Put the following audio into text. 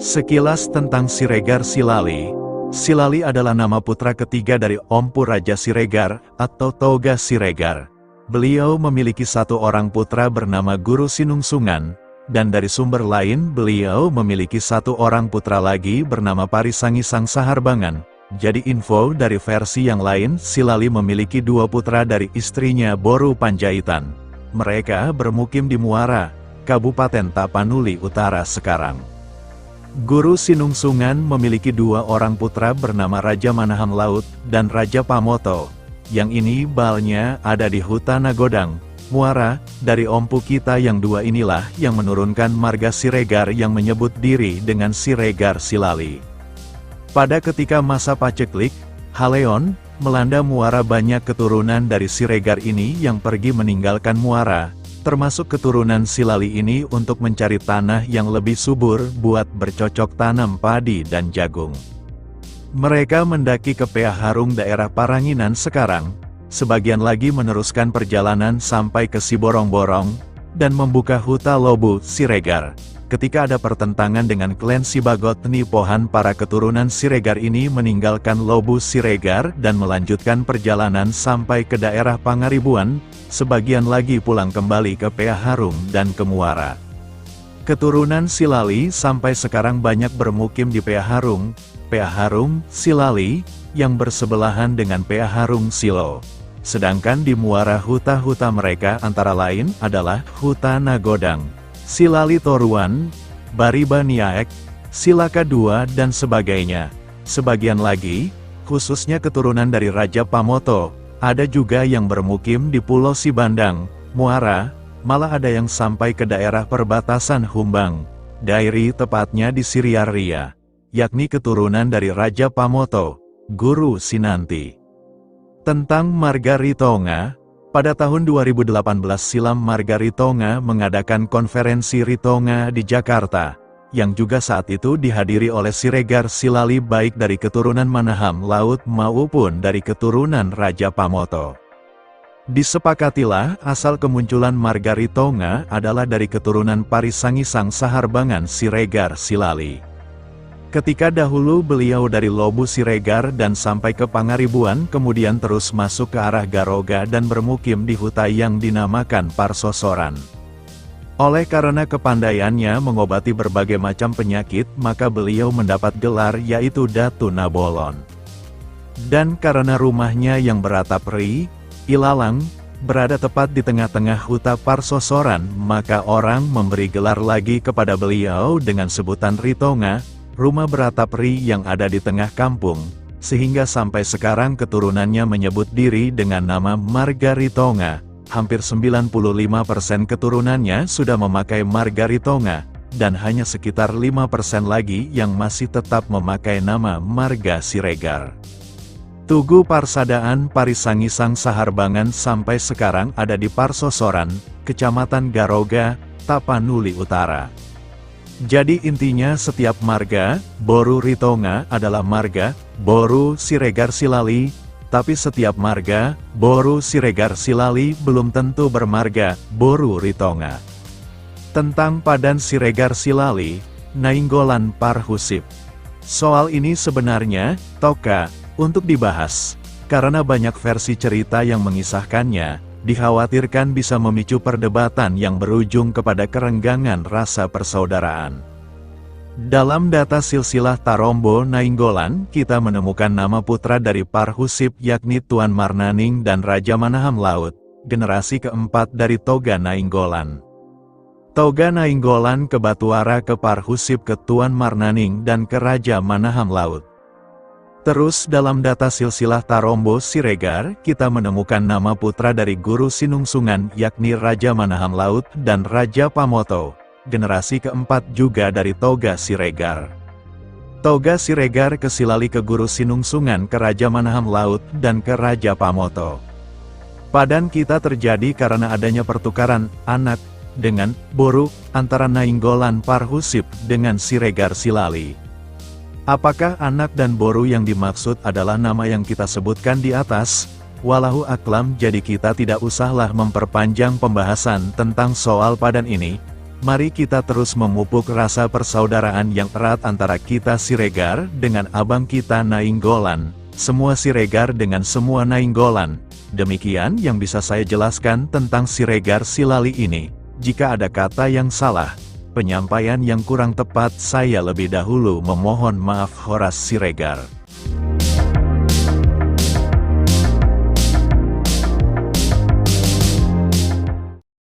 Sekilas tentang Siregar Silali. Silali adalah nama putra ketiga dari Ompu Raja Siregar, atau Toga Siregar. Beliau memiliki satu orang putra bernama Guru Sinungsungan, dan dari sumber lain beliau memiliki satu orang putra lagi bernama Parisangisang Saharbangan. Jadi info dari versi yang lain, Silali memiliki dua putra dari istrinya Boru Panjaitan. Mereka bermukim di Muara, Kabupaten Tapanuli Utara sekarang. Guru Sinungsungan memiliki dua orang putra bernama Raja Manaham Laut dan Raja Pamoto. Yang ini balnya ada di hutan Nagodang, Muara. Dari ompu kita yang dua inilah yang menurunkan marga Siregar yang menyebut diri dengan Siregar Silali. Pada ketika masa paceklik, Haleon, melanda Muara, banyak keturunan dari Siregar ini yang pergi meninggalkan Muara, termasuk keturunan Silali ini untuk mencari tanah yang lebih subur buat bercocok tanam padi dan jagung. Mereka mendaki ke Pea Harung daerah Paranginan sekarang, sebagian lagi meneruskan perjalanan sampai ke Siborong-Borong, dan membuka Huta Lobu Siregar. Ketika ada pertentangan dengan klan Sibagot Nipohan, para keturunan Siregar ini meninggalkan Lobu Siregar dan melanjutkan perjalanan sampai ke daerah Pangaribuan, sebagian lagi pulang kembali ke Pea Harung dan ke Muara. Keturunan Silali sampai sekarang banyak bermukim di Pea Harung, Silali, yang bersebelahan dengan Pea Harung Silo. Sedangkan di Muara huta-huta mereka antara lain adalah Huta Nagodang, Silali Toruan, Bariba Niaek, Silaka II dan sebagainya. Sebagian lagi, khususnya keturunan dari Raja Pamoto, ada juga yang bermukim di Pulau Sibandang, Muara, malah ada yang sampai ke daerah perbatasan Humbang, Dairi, tepatnya di Siriaria, yakni keturunan dari Raja Pamoto, Guru Sinanti. Tentang marga Ritonga, pada tahun 2018 silam marga Ritonga mengadakan konferensi Ritonga di Jakarta, yang juga saat itu dihadiri oleh Siregar Silali baik dari keturunan Manaham Laut maupun dari keturunan Raja Pamoto. Disepakatilah asal kemunculan marga Ritonga adalah dari keturunan Parisangisang Saharbangan Siregar Silali. Ketika dahulu beliau dari Lobu Siregar dan sampai ke Pangaribuan, kemudian terus masuk ke arah Garoga dan bermukim di huta yang dinamakan Parsosoran. Oleh karena kepandaiannya mengobati berbagai macam penyakit, maka beliau mendapat gelar yaitu Datu Nabolon. Dan karena rumahnya yang beratap ri, ilalang, berada tepat di tengah-tengah huta Parsosoran, maka orang memberi gelar lagi kepada beliau dengan sebutan Ritonga, rumah beratap ri yang ada di tengah kampung, sehingga sampai sekarang keturunannya menyebut diri dengan nama marga Ritonga. Hampir 95% keturunannya sudah memakai marga Ritonga, dan hanya sekitar 5% lagi yang masih tetap memakai nama marga Siregar. Tugu Parsadaan Parisangisang Saharbangan sampai sekarang ada di Parsosoran, Kecamatan Garoga, Tapanuli Utara. Jadi intinya setiap marga, Boru Ritonga adalah marga, Boru Siregar Silali, tapi setiap marga, Boru Siregar Silali belum tentu bermarga, Boru Ritonga. Tentang Padan Siregar Silali, Nainggolan Parhusip. Soal ini sebenarnya, toka, untuk dibahas, karena banyak versi cerita yang mengisahkannya, dikhawatirkan bisa memicu perdebatan yang berujung kepada kerenggangan rasa persaudaraan. Dalam data silsilah Tarombo Nainggolan, kita menemukan nama putra dari Parhusip yakni Tuan Marnaning dan Raja Manaham Laut, generasi keempat dari Toga Nainggolan. Toga Nainggolan ke Batuara, ke Parhusip, ke Tuan Marnaning dan ke Raja Manaham Laut. Terus dalam data silsilah Tarombo Siregar, kita menemukan nama putra dari Guru Sinungsungan yakni Raja Manaham Laut dan Raja Pamoto, generasi keempat juga dari Toga Siregar. Toga Siregar ke Silali, ke Guru Sinungsungan, ke Raja Manaham Laut dan ke Raja Pamoto. Padan kita terjadi karena adanya pertukaran anak dengan Boru antara Nainggolan Parhusip dengan Siregar Silali. Apakah anak dan Boru yang dimaksud adalah nama yang kita sebutkan di atas? Wallahu aklam, jadi kita tidak usahlah memperpanjang pembahasan tentang soal padan ini. Mari kita terus memupuk rasa persaudaraan yang erat antara kita Siregar dengan abang kita Nainggolan, semua Siregar dengan semua Nainggolan. Demikian yang bisa saya jelaskan tentang Siregar Silali ini. Jika ada kata yang salah, penyampaian yang kurang tepat, saya lebih dahulu memohon maaf. Horas Siregar.